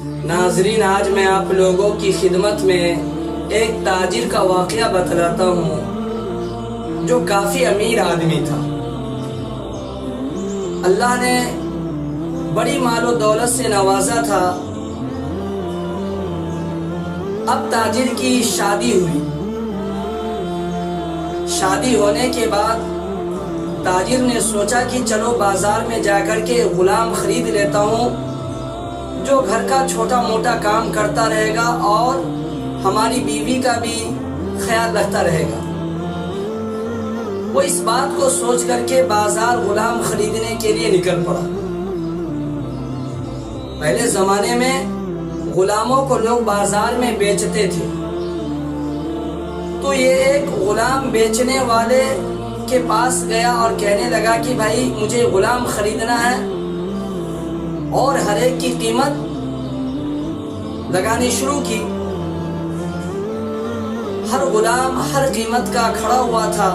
ناظرین، آج میں آپ لوگوں کی خدمت میں ایک تاجر کا واقعہ بتلاتا ہوں جو کافی امیر آدمی تھا۔ اللہ نے بڑی مال و دولت سے نوازا تھا۔ اب تاجر کی شادی ہوئی۔ شادی ہونے کے بعد تاجر نے سوچا کہ چلو بازار میں جا کر کے غلام خرید لیتا ہوں جو گھر کا چھوٹا موٹا کام کرتا رہے گا اور ہماری بیوی کا بھی خیال رکھتا رہے گا۔ وہ اس بات کو سوچ کر کے بازار غلام خریدنے کے لیے نکل پڑا۔ پہلے زمانے میں غلاموں کو لوگ بازار میں بیچتے تھے، تو یہ ایک غلام بیچنے والے کے پاس گیا اور کہنے لگا کہ بھائی مجھے غلام خریدنا ہے، اور ہر ایک کی قیمت لگانی شروع کی۔ ہر غلام ہر قیمت کا کھڑا ہوا تھا۔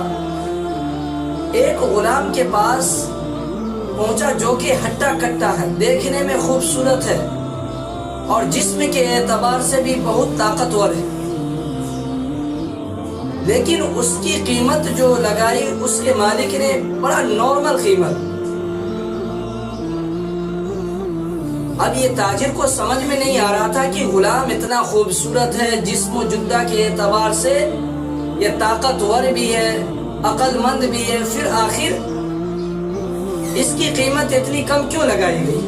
ایک غلام کے پاس پہنچا جو کہ ہٹا کٹا ہے، دیکھنے میں خوبصورت ہے اور جسم کے اعتبار سے بھی بہت طاقتور ہے، لیکن اس کی قیمت جو لگائی اس کے مالک نے بڑا نارمل قیمت۔ اب یہ تاجر کو سمجھ میں نہیں آ رہا تھا کہ غلام اتنا خوبصورت ہے، جسم و جدہ کے اعتبار سے یہ طاقتور بھی ہے، عقل مند بھی ہے، پھر آخر اس کی قیمت اتنی کم کیوں لگائی گئی؟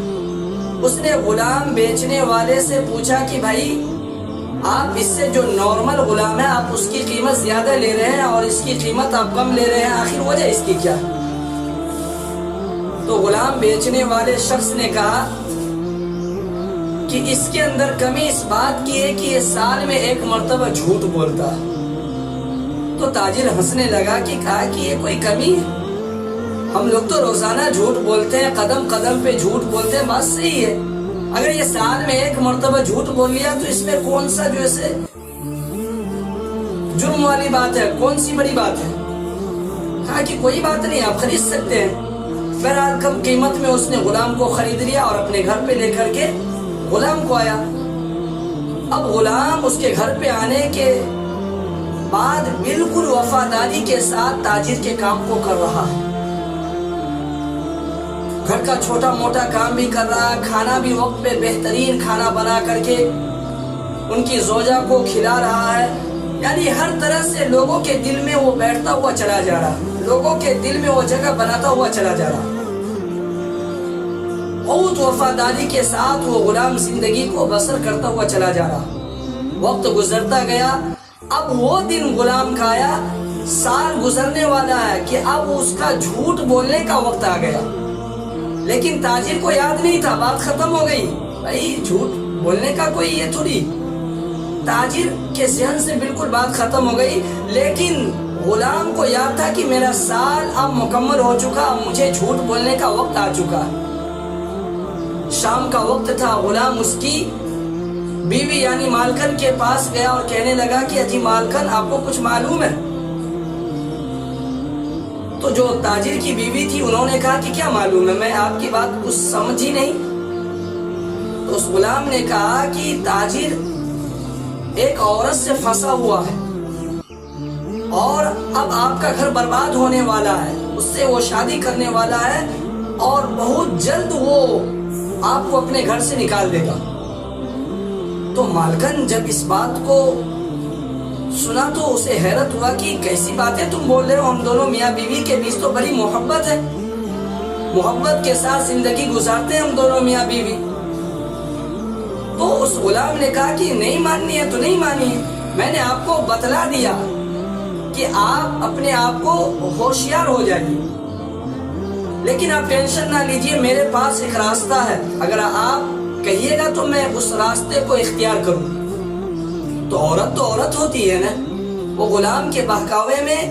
اس نے غلام بیچنے والے سے پوچھا کہ بھائی آپ اس سے جو نارمل غلام ہے آپ اس کی قیمت زیادہ لے رہے ہیں اور اس کی قیمت آپ کم لے رہے ہیں، آخر وجہ اس کی کیا ہے؟ تو غلام بیچنے والے شخص نے کہا کہ اس کے اندر کمی اس بات کی ہے کہ یہ سال میں ایک مرتبہ جھوٹ بولتا ہے۔ تو تاجر ہنسنے لگا کہ کہا کہ یہ کوئی کمی ہے؟ ہم لوگ تو روزانہ جھوٹ بولتے ہیں، قدم قدم پہ جھوٹ بولتے ہیں، بات صحیح ہے۔ اگر یہ سال میں ایک مرتبہ جھوٹ بول لیا تو اس میں کون سا جو ایسے جرم والی بات ہے، کون سی بڑی بات ہے؟ کہا کہ کوئی بات نہیں، آپ خرید سکتے ہیں۔ بہرحال کم قیمت میں اس نے غلام کو خرید لیا اور اپنے گھر پہ لے کر کے غلام کو آیا۔ اب غلام اس کے گھر پہ آنے کے بعد بالکل وفاداری کے ساتھ تاجر کے کام کو کر رہا ہے، گھر کا چھوٹا موٹا کام بھی کر رہا ہے، کھانا بھی وقت پہ بہترین کھانا بنا کر کے ان کی زوجہ کو کھلا رہا ہے۔ یعنی ہر طرح سے لوگوں کے دل میں وہ بیٹھتا ہوا چلا جا رہا، لوگوں کے دل میں وہ جگہ بناتا ہوا چلا جا رہا۔ بہت وفاداری کے ساتھ وہ غلام زندگی کو بسر کرتا ہوا چلا جا رہا۔ وقت گزرتا گیا، اب وہ دن غلام کا آیا، سال گزرنے والا ہے کہ اب اس کا جھوٹ بولنے کا وقت آ گیا، لیکن تاجر کو یاد نہیں تھا، بات ختم ہو گئی۔ بھائی جھوٹ بولنے کا کوئی یہ تھوڑی، تاجر کے ذہن سے بالکل بات ختم ہو گئی، لیکن غلام کو یاد تھا کہ میرا سال اب مکمل ہو چکا، اب مجھے جھوٹ بولنے کا وقت آ چکا۔ شام کا وقت تھا، غلام اس کی بیوی یعنی مالکن کے پاس گیا اور کہنے لگا کہ اجی مالکن آپ کو کچھ معلوم ہے؟ تو جو تاجر کی بیوی تھی انہوں نے کہا کہ کیا معلوم ہے، میں آپ کی بات کچھ سمجھی نہیں۔ تو اس غلام نے کہا کہ تاجر ایک عورت سے پھنسا ہوا ہے اور اب آپ کا گھر برباد ہونے والا ہے، اس سے وہ شادی کرنے والا ہے اور بہت جلد وہ آپ کو اپنے گھر سے نکال دے گا۔ تو مالکن جب اس بات کو سنا تو اسے حیرت ہوا کہ کیسی باتیں تم بول رہے ہو، ہم دونوں میاں بیوی کے بیچ تو بڑی محبت ہے، محبت کے ساتھ زندگی گزارتے ہیں ہم دونوں میاں بیوی۔ تو اس غلام نے کہا کہ نہیں ماننی ہے تو نہیں مانی ہے، میں نے آپ کو بتلا دیا کہ آپ اپنے آپ کو ہوشیار ہو جائیے، لیکن آپ ٹینشن نہ لیجئے، میرے پاس ایک راستہ ہے، اگر آپ کہیے گا تو میں اس راستے کو اختیار کروں۔ تو عورت ہوتی ہے نا، وہ غلام کے بہکاوے میں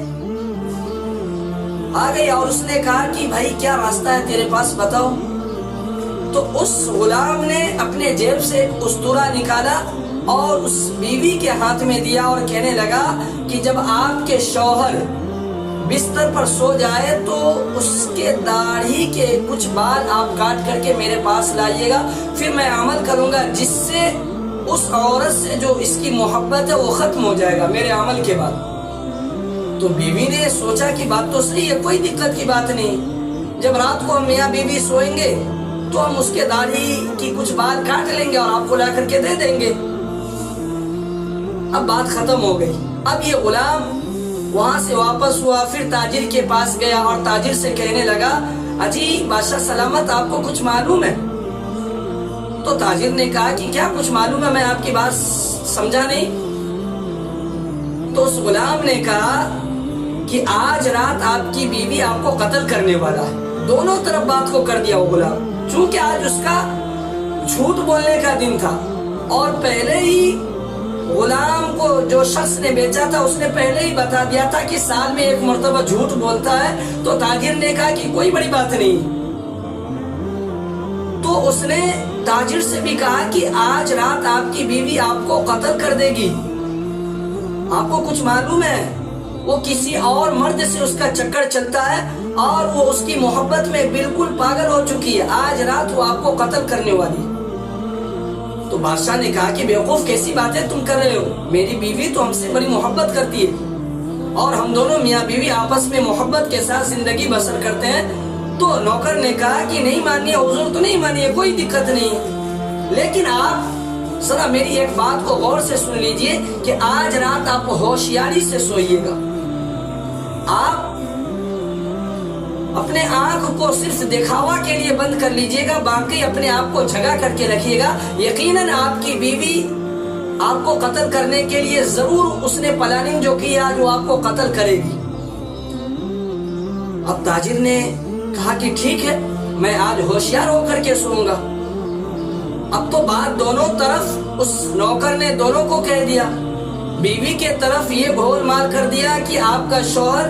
آ گئی اور اس نے کہا کہ بھائی کیا راستہ ہے تیرے پاس، بتاؤ۔ تو اس غلام نے اپنے جیب سے ایک استورا نکالا اور اس بیوی کے ہاتھ میں دیا اور کہنے لگا کہ جب آپ کے شوہر بستر پر سو جائے تو اس کے داڑھی کے کچھ بال آپ کاٹ کر کے میرے پاس لائیے گا، پھر میں عمل کروں گا جس سے اس عورت سے جو اس کی محبت ہے وہ ختم ہو جائے گا میرے عمل کے بعد۔ تو بیوی نے سوچا کہ بات تو صحیح ہے، کوئی دقت کی بات نہیں، جب رات کو ہم میاں بیوی سوئیں گے تو ہم اس کے داڑھی کی کچھ بال کاٹ لیں گے اور آپ کو لا کر کے دے دیں گے۔ اب بات ختم ہو گئی۔ اب یہ غلام وہاں سے واپس ہوا، پھر تاجر کے پاس گیا اور تاجر سے کہنے لگا، اجی بادشاہ سلامت، آپ کو کچھ معلوم ہے؟ تو تاجر نے کہا کہ کیا کچھ معلوم ہے، میں آپ کی بات سمجھا نہیں۔ تو اس غلام نے کہا کہ آج رات آپ کی بیوی آپ کو قتل کرنے والا ہے۔ دونوں طرف بات کو کر دیا وہ غلام، چونکہ آج اس کا جھوٹ بولنے کا دن تھا اور پہلے ہی غلام کو جو شخص نے بیچا تھا اس نے پہلے ہی بتا دیا تھا کہ سال میں ایک مرتبہ جھوٹ بولتا ہے۔ تو تاجر نے کہا کہ کوئی بڑی بات نہیں، تو اس نے تاجر سے بھی کہا کہ آج رات آپ کی بیوی آپ کو قتل کر دے گی۔ آپ کو کچھ معلوم ہے وہ کسی اور مرد سے اس کا چکر چلتا ہے اور وہ اس کی محبت میں بالکل پاگل ہو چکی ہے، آج رات وہ آپ کو قتل کرنے والی ہے۔ تو بادشاہ نے کہا کہ بیوقوف کیسی باتیں تم کر رہے ہو، میری بیوی تو ہم سے بڑی محبت کرتی ہے اور ہم دونوں میاں بیوی آپس میں محبت کے ساتھ زندگی بسر کرتے ہیں۔ تو نوکر نے کہا کہ نہیں مانیے حضور، تو نہیں مانیے، کوئی دقت نہیں، لیکن آپ ذرا میری ایک بات کو غور سے سن لیجئے کہ آج رات آپ ہوشیاری سے سوئیے گا۔ آپ اپنے آنکھ کو صرف دکھاوا کے لیے بند کر لیجئے گا، باقی اپنے آپ کو جھگا کر کے رکھیے گا، یقیناً آپ کی بیوی آپ کو قتل کرنے کے لیے ضرور اس نے پلاننگ جو کی آج وہ آپ کو قتل کرے گی۔ اب تاجر نے کہا کہ ٹھیک ہے، میں آج ہوشیار ہو کر کے سوؤں گا۔ اب تو بات دونوں طرف اس نوکر نے دونوں کو کہہ دیا، بیوی کے طرف یہ گھول مال کر دیا کہ آپ کا شوہر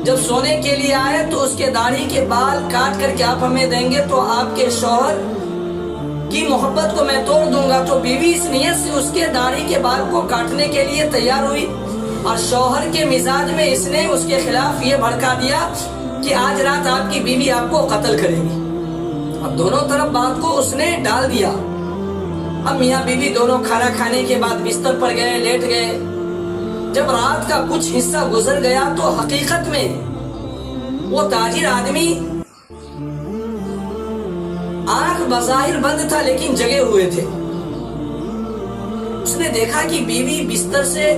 جب سونے کے لیے آئے تو اس کے داڑھی کے بال کاٹ کر کے آپ ہمیں دیں گے تو آپ کے شوہر کی محبت کو میں توڑ دوں گا۔ تو بیوی اس نیت سے اس کے داڑھی کے بال کو کاٹنے کے لیے تیار ہوئی اور شوہر کے مزاج میں اس نے اس کے خلاف یہ بھڑکا دیا کہ آج رات آپ کی بیوی آپ کو قتل کرے گی۔ اب دونوں طرف بات کو اس نے ڈال دیا۔ اب میاں بیوی دونوں کھانا کھانے کے بعد بستر پر گئے، لیٹ گئے۔ جب رات کا کچھ حصہ گزر گیا تو حقیقت میں وہ تاجر آدمی آنکھ بظاہر بند تھا لیکن جگے ہوئے تھے۔ اس نے دیکھا کہ بیوی بستر سے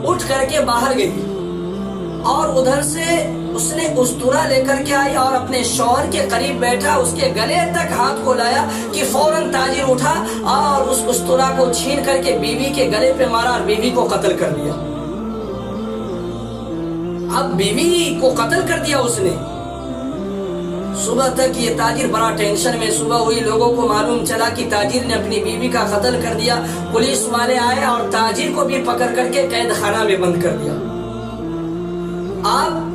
اٹھ کر کے باہر گئی اور ادھر سے اس نے استورا لے کر کے آئی اور اپنے شوہر کے قریب بیٹھا، اس کے گلے تک ہاتھ کو لایا کہ فوراً تاجر اٹھا اور اس استورا کو چھین کر کے بیوی کے گلے پہ مارا اور بیوی کو قتل کر دیا۔ اب بیوی کو قتل کر دیا اس نے۔ صبح تک یہ تاجر بڑا ٹینشن میں، صبح ہوئی لوگوں کو معلوم چلا کہ تاجر نے اپنی بیوی کا قتل کر دیا۔ پولیس والے آئے اور تاجر کو بھی پکڑ کر کے قید خانہ میں بند کر دیا۔ اب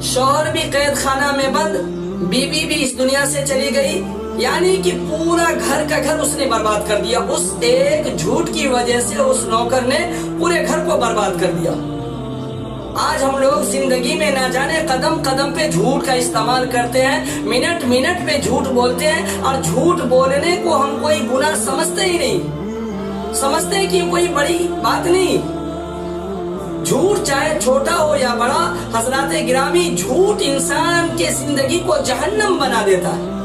شوہر بھی قید خانہ میں بند، بیوی بھی اس دنیا سے چلی گئی، یعنی کہ پورا گھر کا گھر اس نے برباد کر دیا۔ اس ایک جھوٹ کی وجہ سے اس نوکر نے پورے گھر کو برباد کر دیا۔ آج ہم لوگ زندگی میں نہ جانے قدم قدم پہ جھوٹ کا استعمال کرتے ہیں، منٹ منٹ پہ جھوٹ بولتے ہیں اور جھوٹ بولنے کو ہم کوئی گناہ سمجھتے ہی نہیں، سمجھتے ہیں کہ کوئی بڑی بات نہیں۔ جھوٹ چاہے چھوٹا ہو یا بڑا، حضرات گرامی، جھوٹ انسان کے زندگی کو جہنم بنا دیتا ہے۔